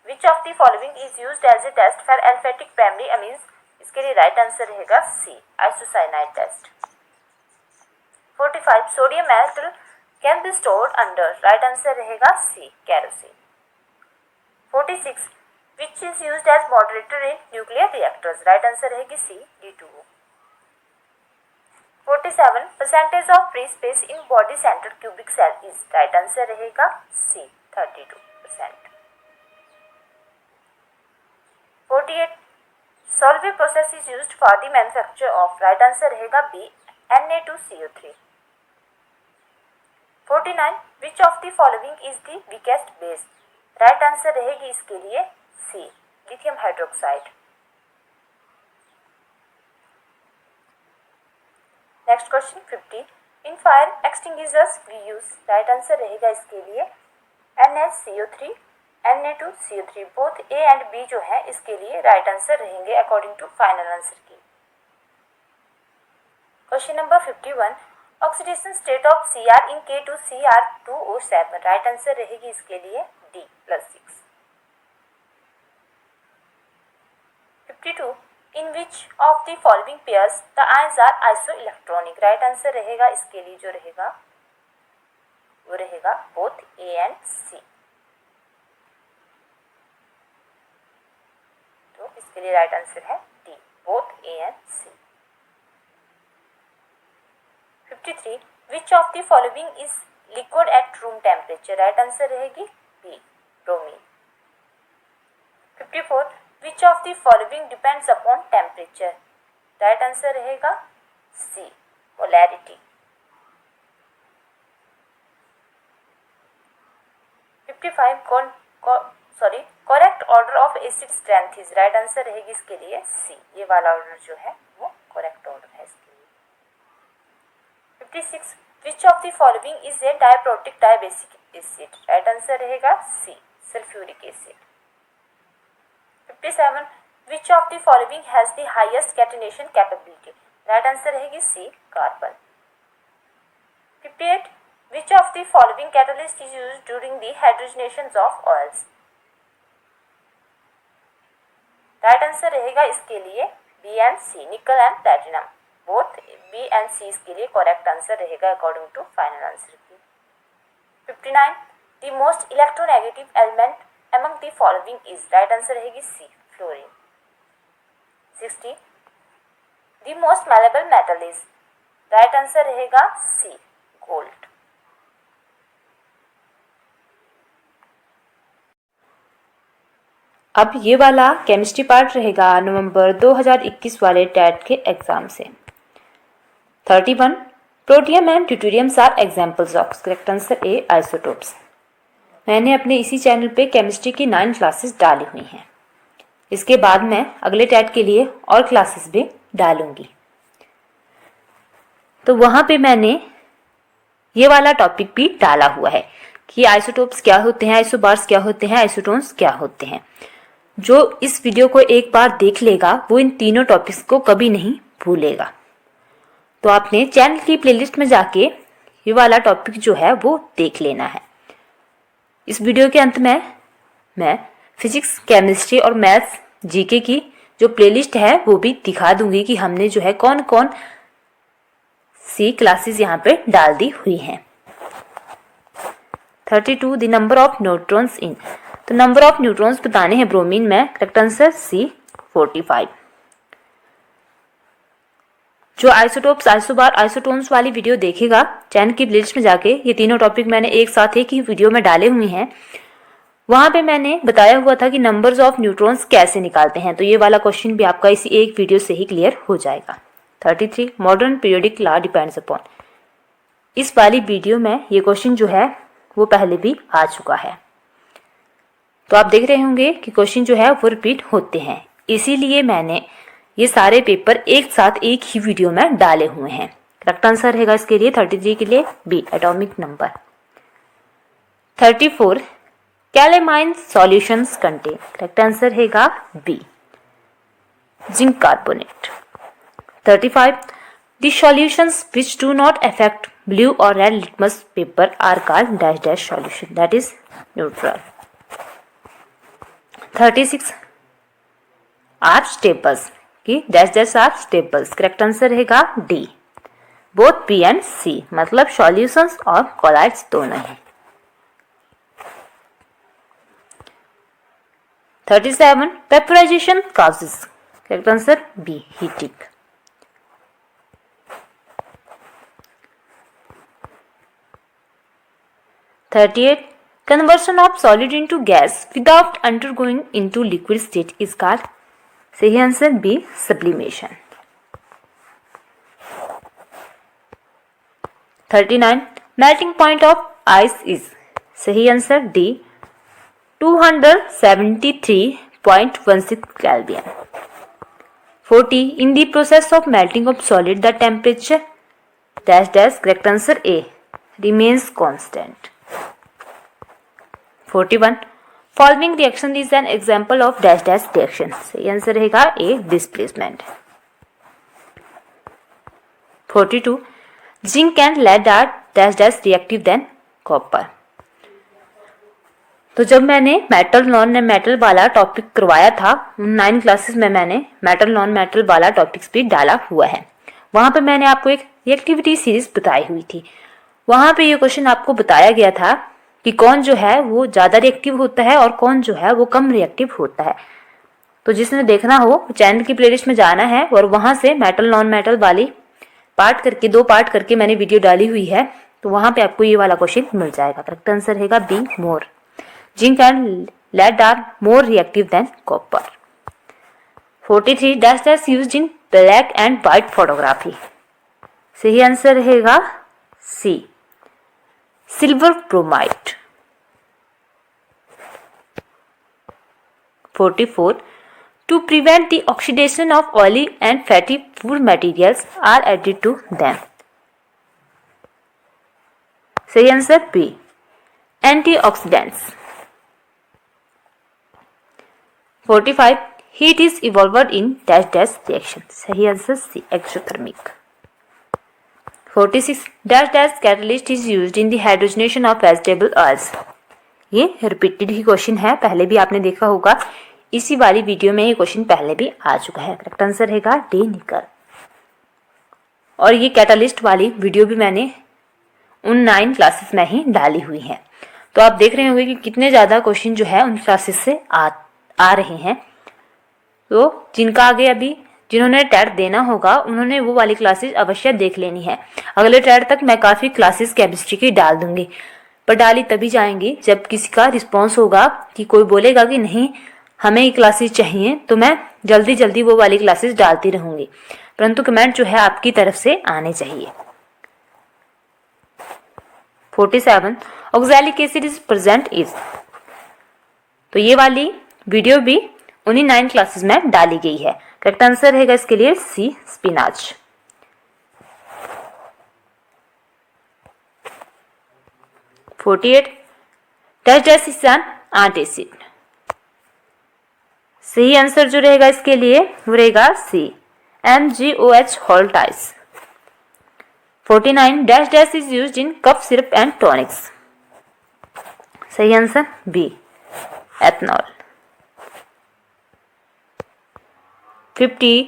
which of the following is used as a test for aliphatic primary amines, इसके लिए राइट आंसर रहेगा C, isocyanide test. 45, sodium metal can be stored under, right answer रहेगा C, kerosene. 46, which is used as moderator in nuclear reactors, right answer रहेगी C, D2O। 47, percentage of free space in body centre cubic cell is, right answer रहेगा C, 32%। 48, Solvay process is used for the manufacture of, right answer रहेगा B, Na2CO3। 49, which of the following is the weakest base, right answer रहेगी इसके लिए C, lithium hydroxide. Next question 50, in fire extinguishers we use, right answer रहेगा इसके लिए NaCO3, Na2CO3, both A and B जो है इसके लिए राइट आंसर रहेंगे अकॉर्डिंग टू फाइनल आंसर की। Question number 51, oxidation state of Cr in K2Cr2O7, right answer रहेगी इसके लिए D, +6। 52, in which of the following pairs the ions are isoelectronic, right answer रहेगा इसके लिए जो रहेगा वो रहेगा बोथ ए एंड सी, तो इसके लिए राइट आंसर है D, both A and C. 53, which of the following is liquid at room temperature, right answer रहेगी B, bromine. 54, which of the following depends upon temperature, right answer रहेगा C, polarity. 55, correct order of acid strength is, right answer रहेगी इसके लिए सी, ये वाला order जो है वो करेक्ट ऑर्डर है इसके लिए। 56, which of the following is a diprotic dibasic acid, right answer रहेगा सी, sulphuric acid. 57, which of the following has the highest catenation capability, right answer रहेगी C, carbon. 58, Which of the following catalyst is used during the hydrogenation of oils? Right answer रहेगा इसके लिए B and C, nickel and platinum. Both B and C इसके लिए correct answer रहेगा according to final answer key. 59 the most electronegative element among the following is, right answer रहेगी C, fluorine. 60 the most malleable metal is, right answer रहेगा C, gold. अब ये वाला chemistry part रहेगा नवंबर 2021 वाले टैट के exam से। 31 protium and deuteriums are examples of, correct answer A, isotopes. मैंने अपने इसी चैनल पे केमिस्ट्री की 9 क्लासेस डाली हुई हैं। इसके बाद मैं अगले टैट के लिए और क्लासेस भी डालूंगी, तो वहाँ पे मैंने ये वाला टॉपिक भी डाला हुआ है कि आइसोटोप्स क्या होते हैं, आइसोबार्स क्या होते हैं, आइसोटोन्स क्या होते हैं। जो इस वीडियो को एक बार देख लेगा वो इन तीनों टॉपिक्स को कभी नहीं भूलेगा। तो आपने चैनल की प्लेलिस्ट में जाके ये वाला टॉपिक जो है वो देख लेना है। इस वीडियो के अंत में मैं फिजिक्स, केमिस्ट्री और मैथ्स, जीके की जो प्लेलिस्ट है वो भी दिखा दूंगी कि हमने जो है कौन कौन सी क्लासेस यहाँ पे डाल दी हुई हैं। 32 द नंबर ऑफ न्यूट्रॉन्स इन, तो नंबर ऑफ न्यूट्रॉन्स बताने हैं ब्रोमीन में, करेक्ट आंसर सी, 45। जो आइसोटोप्स, आइसोबार, आइसोटोन्स वाली वीडियो देखेगा चैनल की प्लेलिस्ट में जाके, ये तीनों टॉपिक मैंने एक साथ एक ही वीडियो में डाले हुए हैं। वहां पे मैंने बताया हुआ था कि नंबर्स ऑफ न्यूट्रॉन्स कैसे निकालते हैं, तो ये वाला क्वेश्चन भी आपका इसी एक वीडियो से ही क्लियर हो जाएगा। 33 modern periodic law depends upon, इस वाली वीडियो में ये क्वेश्चन जो है वो पहले भी आ चुका है, तो आप देख रहे होंगे कि क्वेश्चन जो है वो रिपीट होते हैं, इसीलिए मैंने ये सारे पेपर एक साथ एक ही वीडियो में डाले हुए हैं। करेक्ट आंसर रहेगा इसके लिए 33 के लिए B, atomic number. 34 calamine solutions contain, correct answer रहेगा B, zinc carbonate. 35 the solutions which do not affect blue और red litmus paper are called dash dash solution, that is neutral. 36 are stables की dash dash are stables, correct answer रहेगा D, both B and C, मतलब solutions और colloids दोनों हैं। 37 vaporisation causes, correct answer B, heating. 38 conversion of solid into gas without undergoing into liquid state is called, सही answer B, sublimation। 39 melting point of ice is, सही answer D, 273.16 Kelvin। 40 in the process of melting of solid the temperature dash dash, correct answer A, remains constant। 41 following reaction is an example of dash dash reaction, सही answer रहेगा A, displacement। 42 zinc and lead are dash dash reactive than copper। तो जब मैंने metal non metal वाला topic करवाया था 9 classes में, मैंने मेटल नॉन मेटल वाला टॉपिक्स भी डाला हुआ है। वहां पे मैंने आपको एक रिएक्टिविटी सीरीज बताई हुई थी, वहां पे ये क्वेश्चन आपको बताया गया था कि कौन जो है वो ज़्यादा रिएक्टिव होता है और कौन जो है वो कम रिएक्टिव होता है। तो जिसने देखना हो चैनल की प्लेलिस्ट में जाना है और वहाँ से मेटल नॉन मेटल वाली पार्ट करके 2 पार्ट करके मैंने वीडियो डाली हुई है, तो वहाँ पे आपको ये वाला क्वेश्चन मिल जाएगा। करेक्ट आंसर रहेगा B, more. Zinc and lead are more reactive than copper. 43 dash dash used in black and white photography, सही आंसर रहेगा C, silver bromide. 44 to prevent the oxidation of oily and fatty food materials are added to them, सही answer B, antioxidants। 45 heat is evolved in dash dash reaction, सही answer C, exothermic। 46 dash dash catalyst is used in the hydrogenation of vegetable oils. ये repeated ही question है, पहले भी आपने देखा होगा, इसी वाली वीडियो में ये क्वेश्चन पहले भी आ चुका है। करेक्ट आंसर रहेगा डी निकल। और ये कैटालिस्ट वाली वीडियो भी मैंने उन 9 क्लासेस में ही डाली हुई है। तो आप देख रहे होंगे कि कितने ज़्यादा क्वेश्चन जो है उन क्लासेस से आ रहे हैं। तो जिनका आगे अभी जिन्होंने टेट देना होगा उन्होंने वो वाली क्लासेस अवश्य देख लेनी है। अगले टेट तक मैं काफ़ी क्लासेस केमिस्ट्री की डाल दूंगी, पर डाली तभी जाएंगी जब किसी का रिस्पॉन्स होगा कि कोई बोलेगा कि नहीं हमें ये क्लासेस चाहिए, तो मैं जल्दी जल्दी वो वाली क्लासेस डालती रहूंगी, परंतु कमेंट जो है आपकी तरफ से आने चाहिए। 47 oxalic acid is present is. तो ये वाली वीडियो भी उन्हीं 9 क्लासेस में डाली गई है। करेक्ट आंसर रहेगा इसके लिए C spinach. 48 dash dash is an antacid. सही आंसर जो रहेगा इसके लिए वो रहेगा सी MgOH होल्टाइज। 49 dash dash is used in cough syrup and tonics. सही answer B ethanol. 50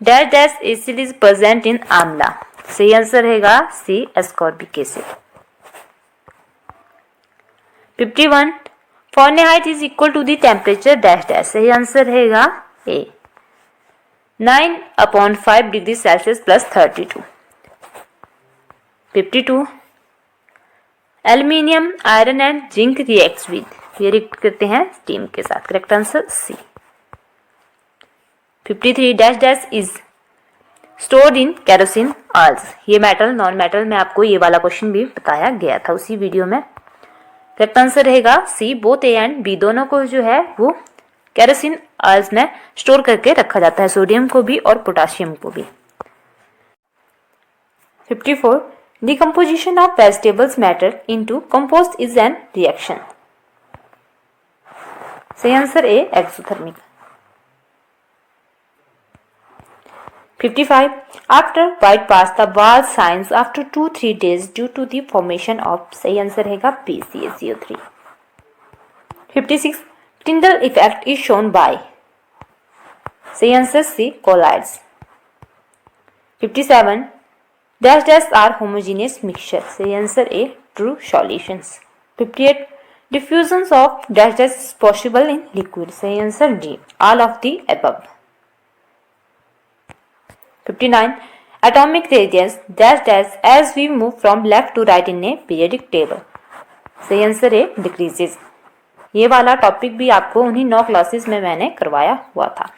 dash dash acid is present in amla. सही आंसर रहेगा C ascorbic acid. 51 Fahrenheit is equal to the temperature dash dash। सही answer रहेगा A 9/5 degree Celsius plus 32। 52 aluminium iron and zinc reacts with, ये react करते हैं steam के साथ। Correct answer C. 53 dash dash is stored in kerosene oils. ये metal non metal में आपको ये वाला क्वेश्चन भी बताया गया था उसी वीडियो में। करेक्ट आंसर रहेगा C both A and B, दोनों को जो है वो केरोसिन ऑयल्स में स्टोर करके रखा जाता है, सोडियम को भी और पोटाशियम को भी। 54 decomposition of vegetables matter into compost is an reaction. सही answer A exothermic. 55 after white pasta was science after 2-3 days due to the formation of. सही आंसर रहेगा PCaCO3। 56 Tyndall effect is shown by. सही answer C colloids. 57 dash dash are homogeneous mixture. सही answer A true solutions. 58 diffusion of dash dash is possible in liquid. सही answer D all of the above. 59 atomic radius dash dash as we move from left to right in a periodic table। सही answer है decreases. ये वाला topic भी आपको उन्हीं 9 classes में मैंने करवाया हुआ था।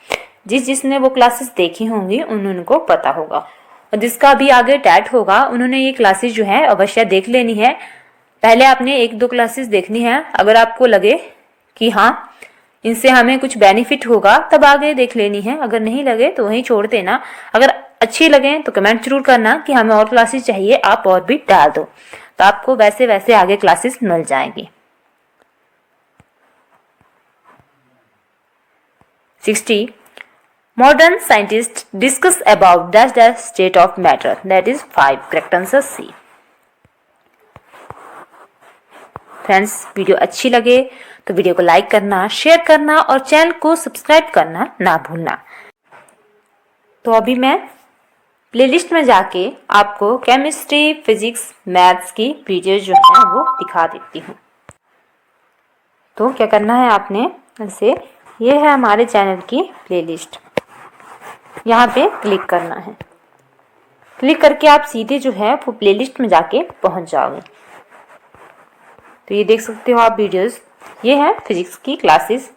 जिसने वो क्लासेस देखी होंगी उनको पता होगा, और जिसका भी आगे टैट होगा उन्होंने ये क्लासेस जो है अवश्य देख लेनी है। पहले आपने 1-2 क्लासेस देखनी है, अगर आपको लगे कि हाँ इनसे हमें कुछ बेनिफिट होगा तब आगे देख लेनी है, अगर नहीं लगे तो वहीं छोड़ देना। अगर अच्छी लगे तो कमेंट जरूर करना कि हमें और क्लासेस चाहिए, आप और भी डाल दो, तो आपको वैसे वैसे आगे क्लासेस मिल जाएंगी। 60 modern scientist discuss about dash dash state of matter, that is 5। Correct answer C. Friends video अच्छी लगे तो वीडियो को लाइक करना, शेयर करना और चैनल को सब्सक्राइब करना ना भूलना। तो अभी मैं प्लेलिस्ट में जाके आपको केमिस्ट्री, फिजिक्स, मैथ्स की वीडियो जो है वो दिखा देती हूँ। तो क्या करना है आपने, ऐसे ये है हमारे चैनल की प्लेलिस्ट, यहाँ पे क्लिक करना है। क्लिक करके आप सीधे जो है वो प्लेलिस्ट में जाके पहुँच जाओगे। तो ये देख सकते हो आप वीडियोस, ये है फिजिक्स की क्लासेस।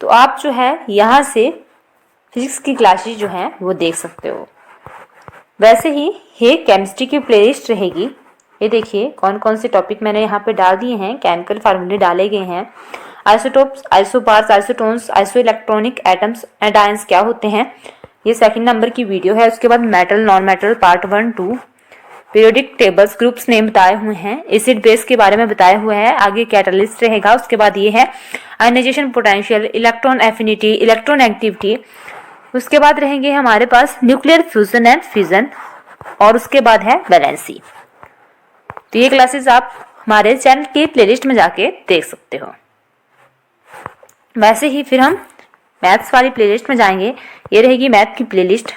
तो आप जो है यहाँ से फिजिक्स की क्लासेस जो हैं वो देख सकते हो। वैसे ही ये केमिस्ट्री की प्लेलिस्ट रहेगी। ये देखिए कौन कौन से टॉपिक मैंने यहाँ पे डाल दिए हैं, केमिकल फार्मूले डाले गए हैं, isotopes, isobars, isotones, isoelectronic atoms and ions क्या होते हैं, ये 2nd नंबर की वीडियो है। उसके बाद metal, non metal part 1, 2, periodic tables, groups name बताए हुए हैं, एसिड बेस के बारे में बताया हुआ है, आगे कैटालिस्ट रहेगा। उसके बाद ये है ionization potential, electron affinity, electron activity, उसके बाद रहेंगे हमारे पास न्यूक्लियर फ्यूजन एंड फिजन, और उसके बाद है वैलेंसी। तो ये क्लासेस आप हमारे चैनल की प्लेलिस्ट में जाके देख सकते हो। वैसे ही फिर हम मैथ्स वाली प्लेलिस्ट में जाएंगे, ये रहेगी मैथ की प्लेलिस्ट।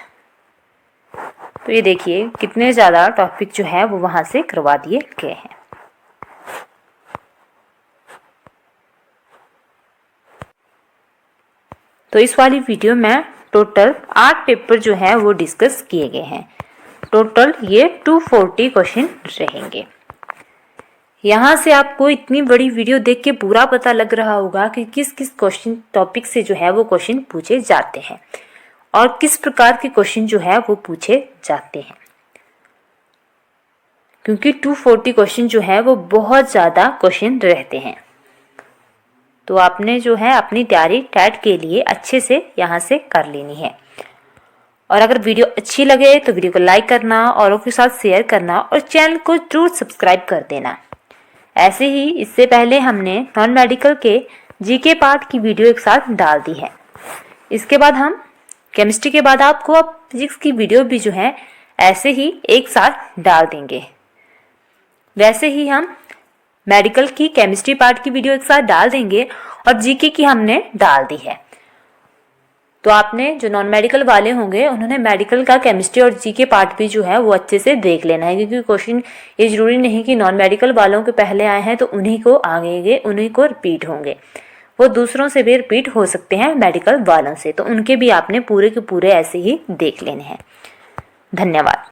तो ये देखिए कितने ज़्यादा टॉपिक जो है वो वहाँ से करवा दिए गए हैं। तो इस वाली वीडियो में टोटल 8 पेपर जो है वो डिस्कस किए गए हैं। टोटल ये 240 क्वेश्चन रहेंगे। यहाँ से आपको इतनी बड़ी वीडियो देख के पूरा पता लग रहा होगा कि किस किस क्वेश्चन टॉपिक से जो है वो क्वेश्चन पूछे जाते हैं और किस प्रकार के क्वेश्चन जो है वो पूछे जाते हैं, क्योंकि 240 क्वेश्चन जो है वो बहुत ज़्यादा क्वेश्चन रहते हैं। तो आपने जो है अपनी तैयारी टैट के लिए अच्छे से यहाँ से कर लेनी है। और अगर वीडियो अच्छी लगे तो वीडियो को लाइक करना, औरों के साथ शेयर करना और चैनल को जरूर सब्सक्राइब कर देना। ऐसे ही इससे पहले हमने नॉन मेडिकल के जीके पार्ट की वीडियो एक साथ डाल दी है। इसके बाद हम केमिस्ट्री के बाद आपको अब फिजिक्स की वीडियो भी जो है ऐसे ही एक साथ डाल देंगे। वैसे ही हम मेडिकल की केमिस्ट्री पार्ट की वीडियो एक साथ डाल देंगे और जीके की हमने डाल दी है। तो आपने जो नॉन मेडिकल वाले होंगे उन्होंने मेडिकल का केमिस्ट्री और जीके पार्ट भी जो है वो अच्छे से देख लेना है, क्योंकि क्वेश्चन ये जरूरी नहीं कि नॉन मेडिकल वालों के पहले आए हैं तो उन्हीं को आएंगे, उन्हीं को रिपीट होंगे। वो दूसरों से भी रिपीट हो सकते हैं मेडिकल वालों से, तो उनके भी आपने पूरे के पूरे ऐसे ही देख लेने हैं। धन्यवाद।